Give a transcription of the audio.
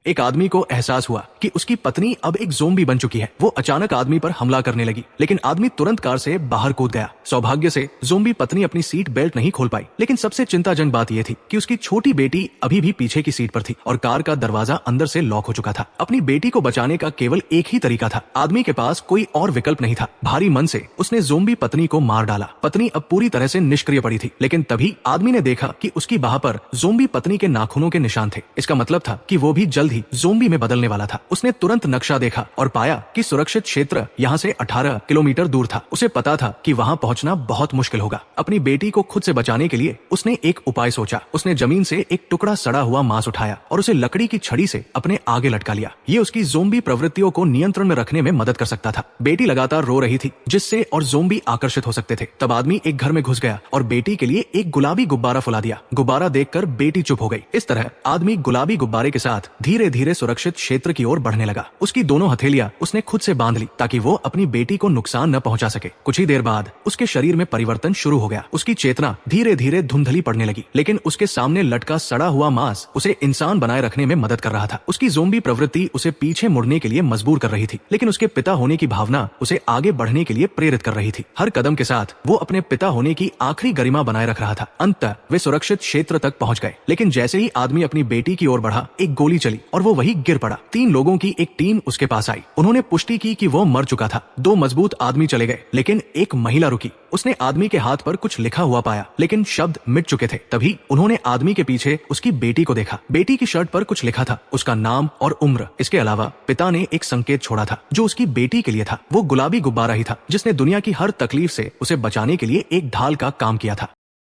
एक आदमी को एहसास हुआ कि उसकी पत्नी अब एक ज़ोंबी बन चुकी है। वो अचानक आदमी पर हमला करने लगी, लेकिन आदमी तुरंत कार से बाहर कूद गया। सौभाग्य से ज़ोंबी पत्नी अपनी सीट बेल्ट नहीं खोल पाई, लेकिन सबसे चिंताजनक बात यह थी कि उसकी छोटी बेटी अभी भी पीछे की सीट पर थी और कार का दरवाजा अंदर से लॉक हो चुका था। अपनी बेटी को बचाने का केवल एक ही तरीका था। आदमी के पास कोई और विकल्प नहीं था। भारी मन से उसने ज़ोंबी पत्नी को मार डाला। पत्नी अब पूरी तरह से निष्क्रिय पड़ी थी, लेकिन तभी आदमी ने देखा कि उसकी बाह पर ज़ोंबी पत्नी के नाखूनों के निशान थे। इसका मतलब था कि वो भी जल्द ही ज़ोंबी में बदलने वाला था। उसने तुरंत नक्शा देखा और पाया कि सुरक्षित क्षेत्र यहाँ से 18 किलोमीटर दूर था। उसे पता था कि वहाँ पहुँचना बहुत मुश्किल होगा। अपनी बेटी को खुद से बचाने के लिए उसने एक उपाय सोचा। उसने जमीन से एक टुकड़ा सड़ा हुआ मांस उठाया और उसे लकड़ी की छड़ी से अपने आगे लटका लिया। ये उसकी ज़ोंबी प्रवृत्तियों को नियंत्रण में रखने में मदद कर सकता था। बेटी लगातार रो रही थी, जिससे और ज़ोंबी आकर्षित हो सकते थे। तब आदमी एक घर में घुस गया और बेटी के लिए एक गुलाबी गुब्बारा फुला दिया। गुब्बारा देखकर बेटी चुप हो गई। इस तरह आदमी गुलाबी गुब्बारे के साथ धीरे धीरे सुरक्षित क्षेत्र की ओर बढ़ने लगा। उसकी दोनों हथेलियां उसने खुद से बांध ली ताकि वो अपनी बेटी को नुकसान न पहुंचा सके। कुछ ही देर बाद उसके शरीर में परिवर्तन शुरू हो गया। उसकी चेतना धीरे धीरे धुंधली पड़ने लगी, लेकिन उसके सामने लटका सड़ा हुआ मांस उसे इंसान बनाए रखने में मदद कर रहा था। उसकी ज़ोंबी प्रवृत्ति उसे पीछे मुड़ने के लिए मजबूर कर रही थी, लेकिन उसके पिता होने की भावना उसे आगे बढ़ने के लिए प्रेरित कर रही थी। हर कदम के साथ वो अपने पिता होने की आखिरी गरिमा बनाए रख रहा था। अंततः वे सुरक्षित क्षेत्र तक पहुंच गए, लेकिन जैसे ही आदमी अपनी बेटी की ओर बढ़ा, एक गोली चली और वो वहीं गिर पड़ा। 3 लोगों की एक टीम उसके पास आई। उन्होंने पुष्टि की कि वो मर चुका था। 2 मजबूत आदमी चले गए, लेकिन एक महिला रुकी। उसने आदमी के हाथ पर कुछ लिखा हुआ पाया, लेकिन शब्द मिट चुके थे। तभी उन्होंने आदमी के पीछे उसकी बेटी को देखा। बेटी की शर्ट पर कुछ लिखा था, उसका नाम और उम्र। इसके अलावा पिता ने एक संकेत छोड़ा था जो उसकी बेटी के लिए था। वो गुलाबी गुब्बारा ही था जिसने दुनिया की हर तकलीफ से उसे बचाने के लिए एक ढाल का काम किया था।